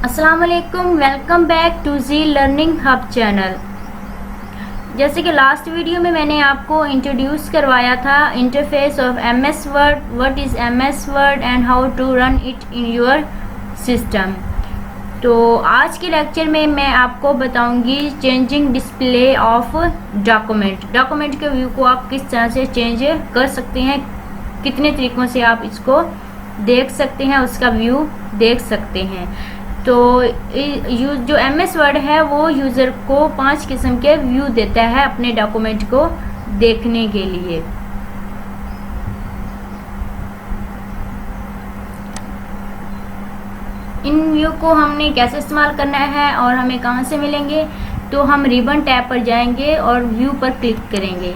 अस्सलाम वालेकुम, welcome back to G learning hub channel. जैसे कि लास्ट वीडियो में मैंने आपको इंट्रोड्यूस करवाया था interface of MS Word, what is MS Word and how to run it in your system. तो आज के लेक्चर में मैं आपको बताऊंगी चेंजिंग डिस्प्ले ऑफ डॉक्यूमेंट के व्यू को आप किस तरह से चेंज कर सकते हैं, कितने तरीक़ों से आप इसको देख सकते हैं, उसका व्यू देख सकते हैं। तो जो एमएस वर्ड है वो यूज़र को 5 किस्म के व्यू देता है अपने डॉक्यूमेंट को देखने के लिए। इन व्यू को हमने कैसे इस्तेमाल करना है और हमें कहाँ से मिलेंगे, तो हम रिबन टैब पर जाएंगे और व्यू पर क्लिक करेंगे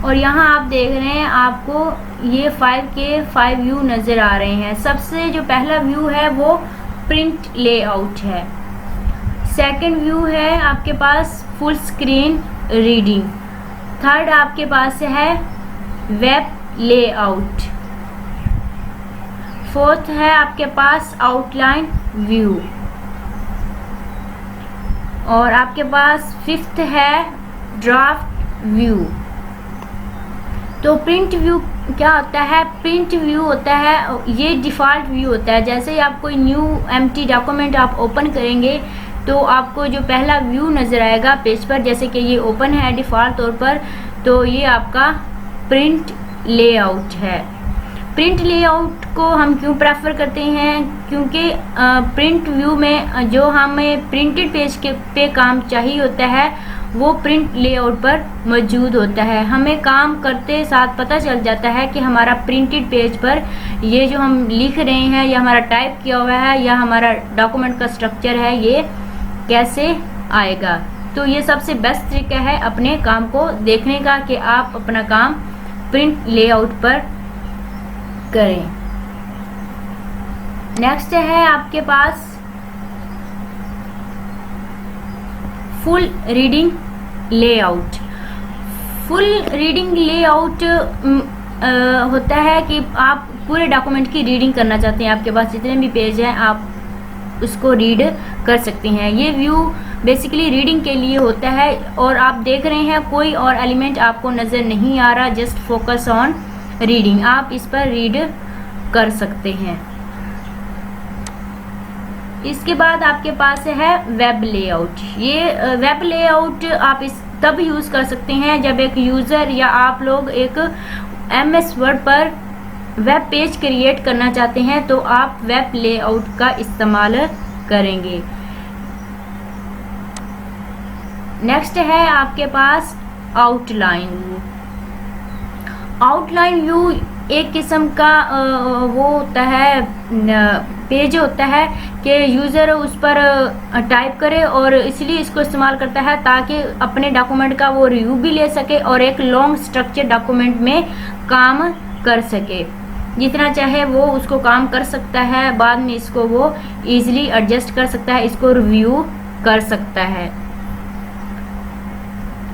और यहाँ आप देख रहे हैं आपको ये 5 के 5 व्यू नज़र आ रहे हैं। सबसे जो पहला व्यू है वो प्रिंट लेआउट है। सेकंड व्यू है आपके पास फुल स्क्रीन रीडिंग। थर्ड आपके पास है वेब लेआउट। फोर्थ है आपके पास आउटलाइन व्यू और आपके पास फिफ्थ है ड्राफ्ट व्यू। तो प्रिंट व्यू क्या होता है? प्रिंट व्यू होता है, ये डिफ़ॉल्ट व्यू होता है। जैसे ही आप कोई न्यू एम्प्टी डॉक्यूमेंट आप ओपन करेंगे तो आपको जो पहला व्यू नज़र आएगा पेज पर, जैसे कि ये ओपन है डिफ़ॉल्ट तौर पर, तो ये आपका प्रिंट लेआउट है। प्रिंट लेआउट को हम क्यों प्रेफर करते हैं? क्योंकि प्रिंट व्यू में जो हमें प्रिंटेड पेज के पे काम चाहिए होता है वो प्रिंट लेआउट पर मौजूद होता है। हमें काम करते साथ पता चल जाता है कि हमारा प्रिंटेड पेज पर ये जो हम लिख रहे हैं या हमारा टाइप किया हुआ है या हमारा डॉक्यूमेंट का स्ट्रक्चर है ये कैसे आएगा। तो ये सबसे बेस्ट तरीका है अपने काम को देखने का कि आप अपना काम प्रिंट लेआउट पर करें। नेक्स्ट है आपके पास full reading layout. Full reading layout होता है कि आप पूरे डॉक्यूमेंट की रीडिंग करना चाहते हैं, आपके पास जितने भी पेज हैं आप उसको रीड कर सकते हैं। ये व्यू बेसिकली रीडिंग के लिए होता है और आप देख रहे हैं कोई और एलिमेंट आपको नज़र नहीं आ रहा, जस्ट फोकस ऑन रीडिंग। आप इस पर रीड कर सकते हैं। इसके बाद आपके पास है वेब लेआउट। ये वेब लेआउट आप इस तब यूज़ कर सकते हैं जब एक यूज़र या आप लोग एक एमएस वर्ड पर वेब पेज क्रिएट करना चाहते हैं तो आप वेब लेआउट का इस्तेमाल करेंगे। नेक्स्ट है आपके पास आउटलाइन व्यू। आउटलाइन व्यू एक किस्म का वो होता है, पेज होता है कि यूज़र उस पर टाइप करे और इसलिए इसको इस्तेमाल करता है ताकि अपने डॉक्यूमेंट का वो रिव्यू भी ले सके और एक लॉन्ग स्ट्रक्चर डॉक्यूमेंट में काम कर सके। जितना चाहे वो उसको काम कर सकता है, बाद में इसको वो इजीली एडजस्ट कर सकता है, इसको रिव्यू कर सकता है।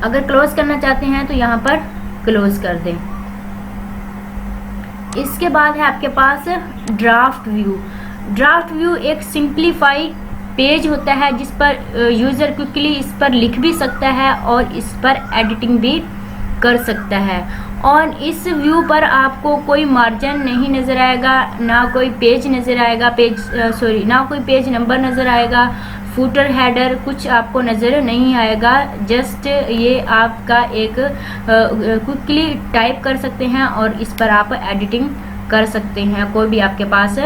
अगर क्लोज करना चाहते हैं तो यहाँ पर क्लोज कर दें। इसके बाद है आपके पास ड्राफ्ट व्यू। ड्राफ्ट व्यू एक सिंप्लीफाई पेज होता है जिस पर यूज़र क्विकली इस पर लिख भी सकता है और इस पर एडिटिंग भी कर सकता है। और इस व्यू पर आपको कोई मार्जिन नहीं नज़र आएगा, ना कोई पेज नज़र आएगा, ना कोई पेज नंबर नज़र आएगा, फूटर हेडर कुछ आपको नज़र नहीं आएगा। जस्ट ये आपका एक क्विकली टाइप कर सकते हैं और इस पर आप एडिटिंग कर सकते हैं कोई भी आपके पास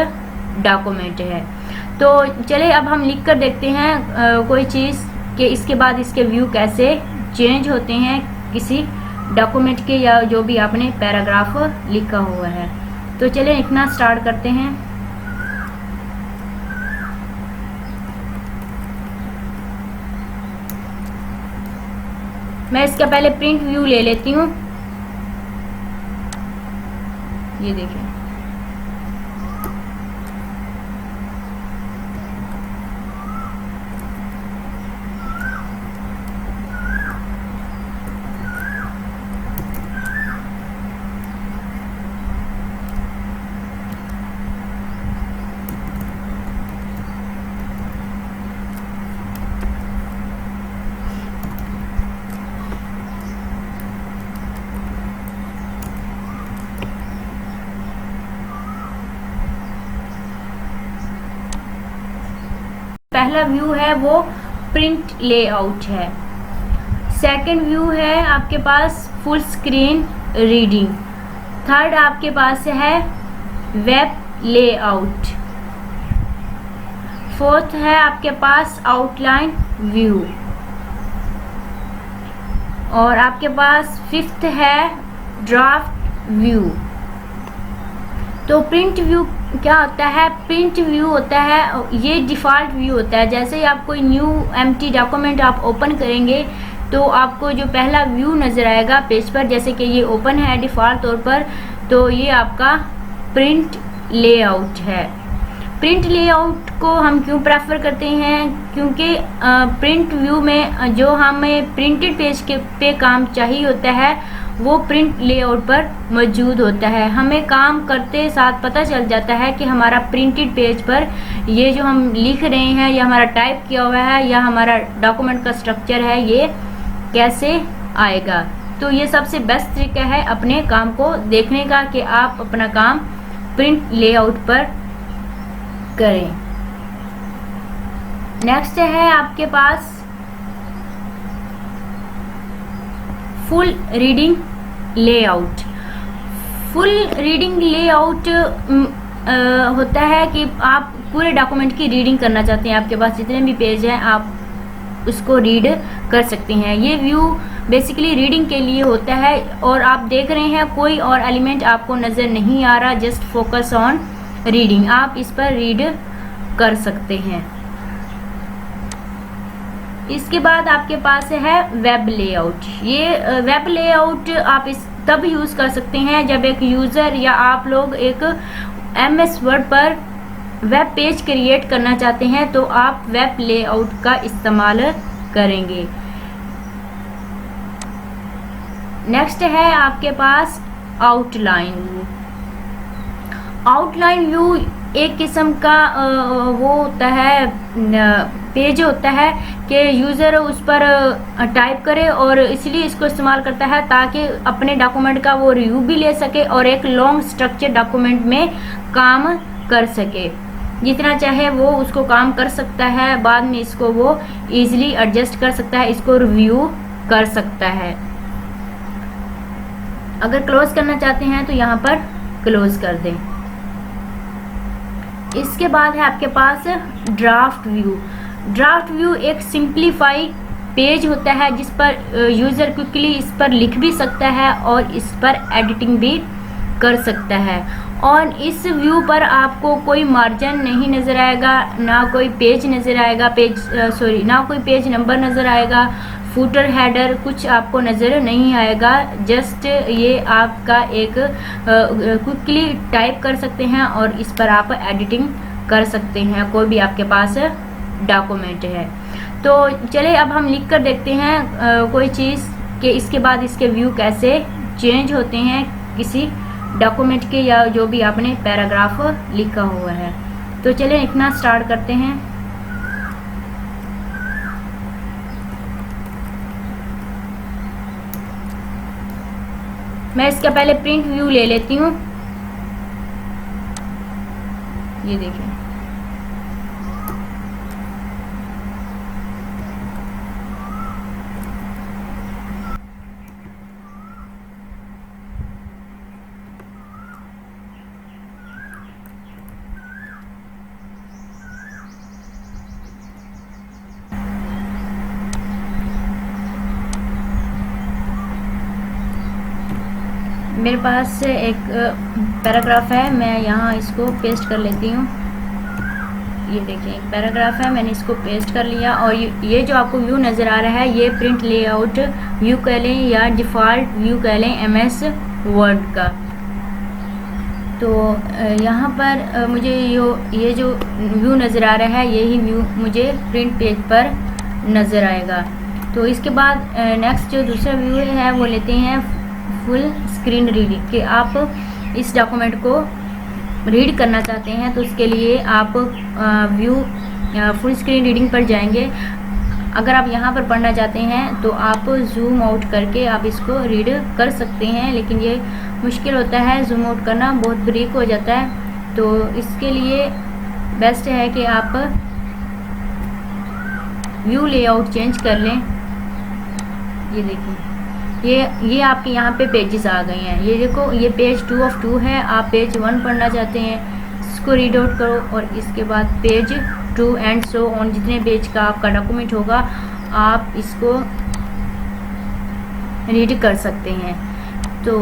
डॉक्यूमेंट है। तो चलिए अब हम लिख कर देखते हैं कोई चीज़ कि इसके बाद इसके व्यू कैसे चेंज होते हैं किसी डॉक्यूमेंट के या जो भी आपने पैराग्राफ लिखा हुआ है। तो चलिए लिखना स्टार्ट करते हैं। मैं इसका पहले प्रिंट व्यू ले लेती हूँ। ये देखिए, पहला व्यू है वो प्रिंट लेआउट है। सेकंड व्यू है आपके पास फुल स्क्रीन रीडिंग। थर्ड आपके पास है वेब लेआउट। फोर्थ है आपके पास आउटलाइन व्यू और आपके पास फिफ्थ है ड्राफ्ट व्यू। तो प्रिंट व्यू क्या होता है? प्रिंट व्यू होता है, ये डिफ़ॉल्ट व्यू होता है। जैसे ही आप कोई न्यू एम्प्टी डॉक्यूमेंट आप ओपन करेंगे तो आपको जो पहला व्यू नज़र आएगा पेज पर, जैसे कि ये ओपन है डिफ़ॉल्ट तौर पर, तो ये आपका प्रिंट लेआउट है। प्रिंट लेआउट को हम क्यों प्रेफर करते हैं? क्योंकि प्रिंट व्यू में जो हमें प्रिंटेड पेज के पे काम चाहिए होता है वो प्रिंट लेआउट पर मौजूद होता है। हमें काम करते साथ पता चल जाता है कि हमारा प्रिंटेड पेज पर ये जो हम लिख रहे हैं या हमारा टाइप किया हुआ है या हमारा डॉक्यूमेंट का स्ट्रक्चर है ये कैसे आएगा। तो ये सबसे बेस्ट तरीका है अपने काम को देखने का कि आप अपना काम प्रिंट लेआउट पर करें। नेक्स्ट है आपके पास full reading layout. Full reading layout होता है कि आप पूरे डॉक्यूमेंट की रीडिंग करना चाहते हैं, आपके पास जितने भी पेज हैं आप उसको रीड कर सकते हैं। ये व्यू बेसिकली रीडिंग के लिए होता है और आप देख रहे हैं कोई और एलिमेंट आपको नज़र नहीं आ रहा, जस्ट फोकस ऑन रीडिंग। आप इस पर रीड कर सकते हैं। इसके बाद आपके पास है वेब लेआउट। ये वेब लेआउट आप इस तब यूज़ कर सकते हैं जब एक यूज़र या आप लोग एक MS वर्ड पर वेब पेज क्रिएट करना चाहते हैं तो आप वेब लेआउट का इस्तेमाल करेंगे। नेक्स्ट है आपके पास आउटलाइन व्यू। आउटलाइन व्यू एक किस्म का वो होता है पेज होता है कि यूज़र उस पर टाइप करे और इसलिए इसको इस्तेमाल करता है ताकि अपने डॉक्यूमेंट का वो रिव्यू भी ले सके और एक लॉन्ग स्ट्रक्चर डॉक्यूमेंट में काम कर सके। जितना चाहे वो उसको काम कर सकता है, बाद में इसको वो इजीली एडजस्ट कर सकता है, इसको रिव्यू कर सकता है। अगर क्लोज करना चाहते हैं तो यहाँ पर क्लोज कर दें। इसके बाद है आपके पास ड्राफ्ट व्यू। ड्राफ्ट व्यू एक सिंप्लीफाई पेज होता है जिस पर यूज़र क्विकली इस पर लिख भी सकता है और इस पर एडिटिंग भी कर सकता है। और इस व्यू पर आपको कोई मार्जिन नहीं नज़र आएगा, ना कोई पेज नज़र आएगा, ना कोई पेज नंबर नज़र आएगा, फुटर हेडर कुछ आपको नज़र नहीं आएगा। जस्ट ये आपका एक क्विकली टाइप कर सकते हैं और इस पर आप एडिटिंग कर सकते हैं कोई भी आपके पास डॉक्यूमेंट है। तो चलिए अब हम लिख कर देखते हैं कोई चीज़ कि इसके बाद इसके व्यू कैसे चेंज होते हैं किसी डॉक्यूमेंट के या जो भी आपने पैराग्राफ लिखा हुआ है। तो चलिए लिखना स्टार्ट करते हैं। मैं इसका पहले प्रिंट व्यू ले लेती हूँ। ये देखिए, मेरे पास एक पैराग्राफ है, मैं यहाँ इसको पेस्ट कर लेती हूँ। ये देखिए एक पैराग्राफ है, मैंने इसको पेस्ट कर लिया और ये जो आपको व्यू नज़र आ रहा है ये प्रिंट लेआउट व्यू कह लें या डिफ़ॉल्ट व्यू कह लें MS वर्ड का। तो यहाँ पर मुझे ये जो व्यू नज़र आ रहा है यही व्यू मुझे प्रिंट पेज पर नज़र आएगा। तो इसके बाद नेक्स्ट जो दूसरा व्यू है वो लेते हैं फुल स्क्रीन रीडिंग कि आप इस डॉक्यूमेंट को रीड करना चाहते हैं तो उसके लिए आप व्यू फुल स्क्रीन रीडिंग पर जाएंगे। अगर आप यहाँ पर पढ़ना चाहते हैं तो आप जूम आउट करके आप इसको रीड कर सकते हैं, लेकिन ये मुश्किल होता है, जूम आउट करना बहुत ब्रीक हो जाता है। तो इसके लिए बेस्ट है कि आप व्यू लेआउट चेंज कर लें। ये देखिए ये आपके यहाँ पे पेजेस आ गए हैं। ये देखो ये पेज 2 ऑफ 2 है। आप पेज 1 पढ़ना चाहते हैं, इसको रीड आउट करो और इसके बाद पेज 2 एंड सो ऑन, जितने पेज का आपका डॉक्यूमेंट होगा आप इसको रीड कर सकते हैं। तो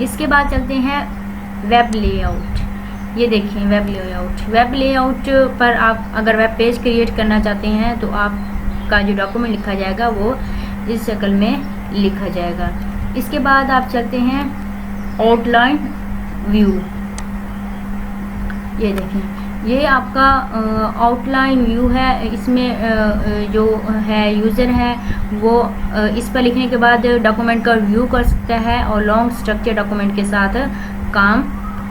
इसके बाद चलते हैं वेब लेआउट। ये देखें वेब लेआउट पर आप अगर वेब पेज क्रिएट करना चाहते हैं तो आपका जो डॉक्यूमेंट लिखा जाएगा वो इस शक्ल में लिखा जाएगा। इसके बाद आप चलते हैं आउटलाइन व्यू। ये देखें ये आपका आउटलाइन व्यू है। इसमें जो है यूज़र है वो इस पर लिखने के बाद डॉक्यूमेंट का व्यू कर सकता है और लॉन्ग स्ट्रक्चर डॉक्यूमेंट के साथ काम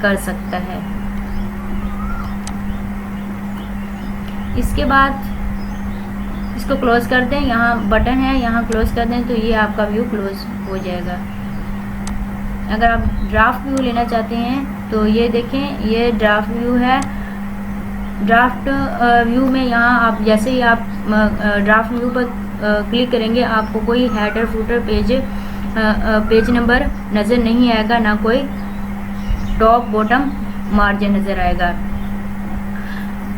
कर सकता है। इसके बाद इसको क्लोज कर दें, यहाँ बटन है यहाँ क्लोज कर दें तो ये आपका व्यू क्लोज हो जाएगा। अगर आप ड्राफ्ट व्यू लेना चाहते हैं तो ये देखें ये ड्राफ्ट व्यू है। ड्राफ्ट व्यू में यहाँ आप जैसे ही आप ड्राफ्ट व्यू पर क्लिक करेंगे आपको कोई हेडर फुटर पेज नंबर नज़र नहीं आएगा, ना कोई टॉप बॉटम मार्जिन नज़र आएगा।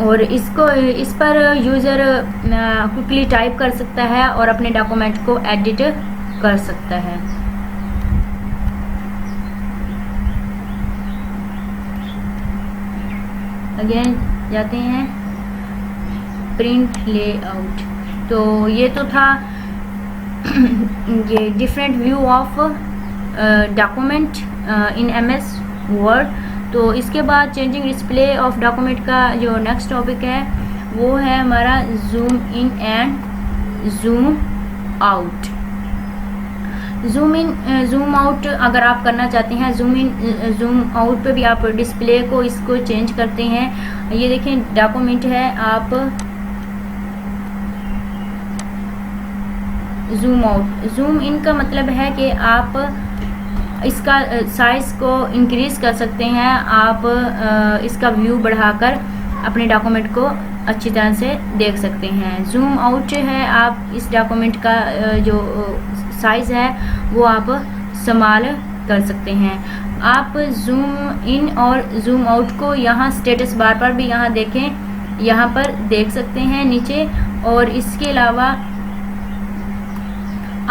और इसको इस पर यूज़र क्विकली टाइप कर सकता है और अपने डॉक्यूमेंट को एडिट कर सकता है। अगेन जाते हैं प्रिंट लेआउट। तो ये तो था ये different view of document in MS word. तो इसके बाद चेंजिंग डिस्प्ले ऑफ डॉक्यूमेंट का जो नेक्स्ट टॉपिक है वो है हमारा zoom in and zoom out. Zoom in zoom out अगर आप करना चाहते हैं, जूम इन जूम आउट पे भी आप डिस्प्ले को इसको चेंज करते हैं। ये देखें डॉक्यूमेंट है, आप जूम आउट जूम इन का मतलब है कि आप इसका साइज़ को इंक्रीज़ कर सकते हैं। आप इसका व्यू बढ़ाकर अपने डॉक्यूमेंट को अच्छी तरह से देख सकते हैं। जूम आउट है आप इस डॉक्यूमेंट का जो साइज़ है वो आप संभाल कर सकते हैं। आप जूम इन और जूम आउट को यहाँ स्टेटस बार पर भी यहाँ देखें, यहाँ पर देख सकते हैं नीचे। और इसके अलावा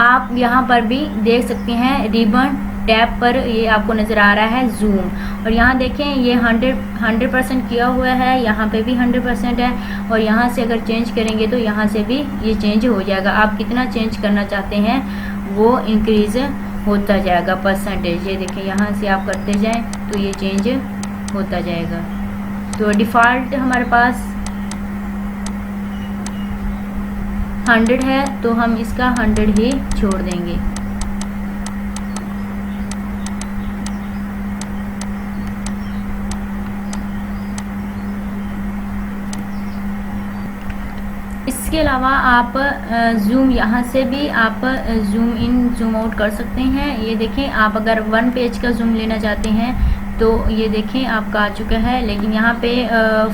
आप यहाँ पर भी देख सकते हैं रिबन टैब पर ये आपको नज़र आ रहा है जूम। और यहाँ देखें ये 100% किया हुआ है, यहाँ पे भी 100% है। और यहाँ से अगर चेंज करेंगे तो यहाँ से भी ये चेंज हो जाएगा। आप कितना चेंज करना चाहते हैं वो इंक्रीज़ होता जाएगा परसेंटेज। ये देखें यहाँ से आप करते जाएं तो ये चेंज होता जाएगा। तो डिफ़ॉल्ट हमारे पास 100 है तो हम इसका 100 ही छोड़ देंगे। इसके अलावा आप जूम यहाँ से भी आप जूम इन जूम आउट कर सकते हैं। ये देखें आप अगर 1 पेज का जूम लेना चाहते हैं तो ये देखें आपका आ चुका है। लेकिन यहाँ पे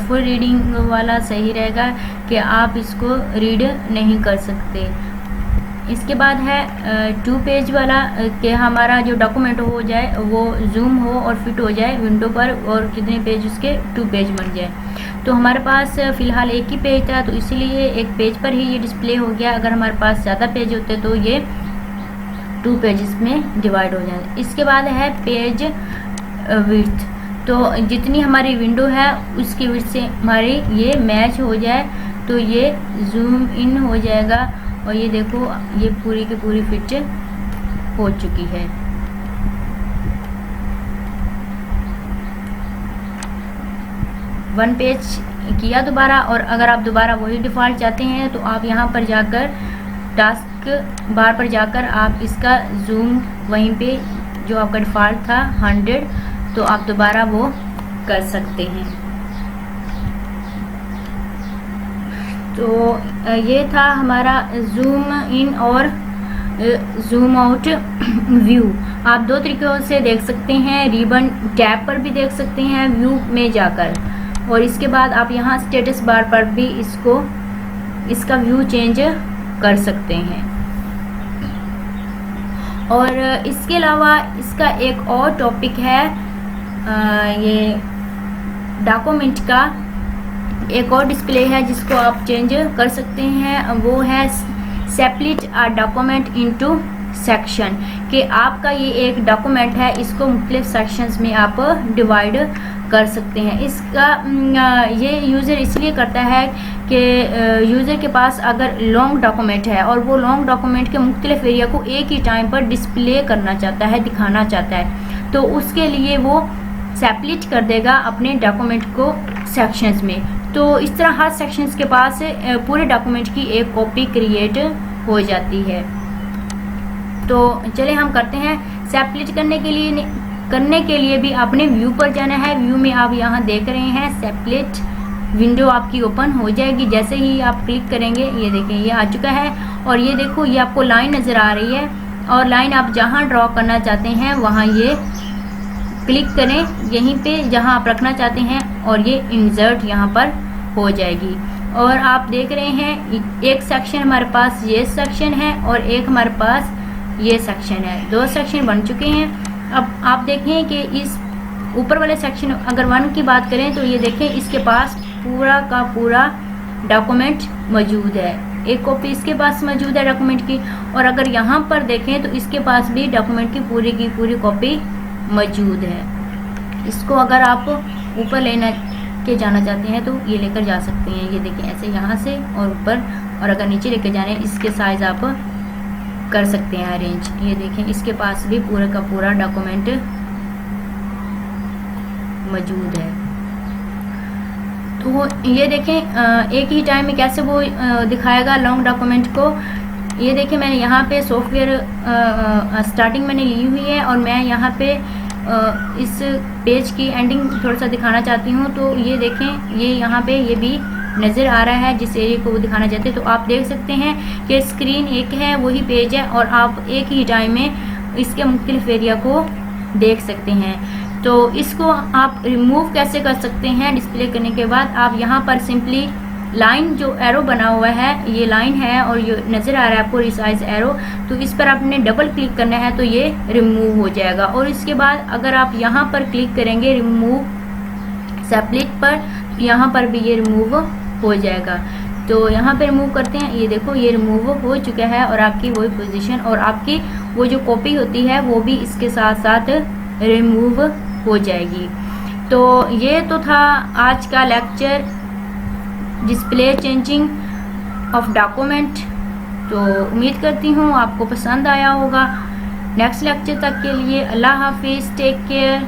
फुल रीडिंग वाला सही रहेगा कि आप इसको रीड नहीं कर सकते। इसके बाद है 2 पेज वाला कि हमारा जो डॉक्यूमेंट हो जाए वो जूम हो और फिट हो जाए विंडो पर और कितने पेज उसके 2 पेज बन जाए। तो हमारे पास फ़िलहाल एक ही पेज था तो इसीलिए एक पेज पर ही ये डिस्प्ले हो गया। अगर हमारे पास ज़्यादा पेज होते तो ये 2 पेजेस में डिवाइड हो जाए। इसके बाद है पेज विड्थ। तो जितनी हमारी विंडो है उसकी विड्थ से हमारी ये मैच हो जाए तो ये जूम इन हो जाएगा। और ये देखो ये पूरी की पूरी फिट हो चुकी है। वन पेज किया दोबारा। और अगर आप दोबारा वही डिफ़ॉल्ट चाहते हैं तो आप यहाँ पर जाकर टास्क बार पर जाकर आप इसका जूम वहीं पे जो आपका डिफ़ॉल्ट था 100 तो आप दोबारा वो कर सकते हैं। तो ये था हमारा जूम इन और जूम आउट व्यू। आप 2 तरीक़ों से देख सकते हैं, रिबन टैब पर भी देख सकते हैं व्यू में जाकर। और इसके बाद आप यहाँ स्टेटस बार पर भी इसका व्यू चेंज कर सकते हैं। और इसके अलावा इसका एक और टॉपिक है, ये डॉक्यूमेंट का एक और डिस्प्ले है जिसको आप चेंज कर सकते हैं, वो है separate a document into section, कि आपका ये एक डॉक्यूमेंट है, इसको मुख्तलिफ सेक्शंस में आप डिवाइड कर सकते हैं। इसका ये यूज़र इसलिए करता है कि यूज़र के पास अगर लॉन्ग डॉक्यूमेंट है और वो लॉन्ग डॉक्यूमेंट के मुख्तलिफ एरिया को एक ही टाइम पर डिस्प्ले करना चाहता है, दिखाना चाहता है, तो उसके लिए वो सेपरेट कर देगा अपने डॉक्यूमेंट को सेक्शंस में। तो इस तरह हर सेक्शंस के पास पूरे डॉक्यूमेंट की एक कॉपी क्रिएट हो जाती है। तो चले हम करते हैं। सेपरेट करने के लिए भी आपने व्यू पर जाना है। व्यू में आप यहाँ देख रहे हैं सेपरेट विंडो आपकी ओपन हो जाएगी। जैसे ही आप क्लिक करेंगे, ये देखें ये आ चुका है, और ये देखो ये आपको लाइन नज़र आ रही है, और लाइन आप जहाँ ड्रॉ करना चाहते हैं वहाँ ये क्लिक करें यहीं पे जहाँ आप रखना चाहते हैं, और ये इंसर्ट यहाँ पर हो जाएगी। और आप देख रहे हैं एक सेक्शन हमारे पास ये सेक्शन है और एक हमारे पास ये सेक्शन है, दो सेक्शन बन चुके हैं। अब आप देखें कि इस ऊपर वाले सेक्शन अगर 1 की बात करें तो ये देखें इसके पास पूरा का पूरा डॉक्यूमेंट मौजूद है, एक कॉपी इसके पास मौजूद है डॉक्यूमेंट की। और अगर यहाँ पर देखें तो इसके पास भी डॉक्यूमेंट की पूरी कॉपी मौजूद है। इसको अगर आप ऊपर लेना के जाना चाहते हैं तो ये लेकर जा सकते हैं। ये देखें ऐसे यहाँ से और ऊपर, और अगर नीचे लेकर जाने इसके साइज़ आप कर सकते हैं अरेंज। ये देखें इसके पास भी पूरा का पूरा डॉक्यूमेंट मौजूद है। तो ये देखें एक ही टाइम में कैसे वो दिखाएगा लॉन्ग डॉक्यूमेंट को। ये देखें मैंने यहाँ पे सॉफ्टवेयर स्टार्टिंग मैंने ली हुई है, और मैं यहाँ पे इस पेज की एंडिंग थोड़ा सा दिखाना चाहती हूँ। तो ये देखें ये यहाँ पे ये भी नज़र आ रहा है जिस एरिया को वो दिखाना चाहते हैं। तो आप देख सकते हैं कि स्क्रीन एक है, वही पेज है, और आप एक ही टाइम में इसके मुख्तलिफ एरिया को देख सकते हैं। तो इसको आप रिमूव कैसे कर सकते हैं डिस्प्ले करने के बाद? आप यहाँ पर सिंपली लाइन जो एरो बना हुआ है, ये लाइन है और ये नज़र आ रहा है आपको रिसाइज एरो, तो इस पर आपने डबल क्लिक करना है तो ये रिमूव हो जाएगा। और इसके बाद अगर आप यहाँ पर क्लिक करेंगे रिमूव सेपरेट पर, यहाँ पर भी ये रिमूव हो जाएगा। तो यहाँ पे रिमूव करते हैं, ये देखो ये रिमूव हो चुका है, और आपकी वही पोजीशन और आपकी वो जो कॉपी होती है वो भी इसके साथ साथ रिमूव हो जाएगी। तो ये तो था आज का lecture display changing of document. तो उम्मीद करती हूँ आपको पसंद आया होगा। नेक्स्ट लेक्चर तक के लिए अल्लाह हाफिज़, टेक केयर।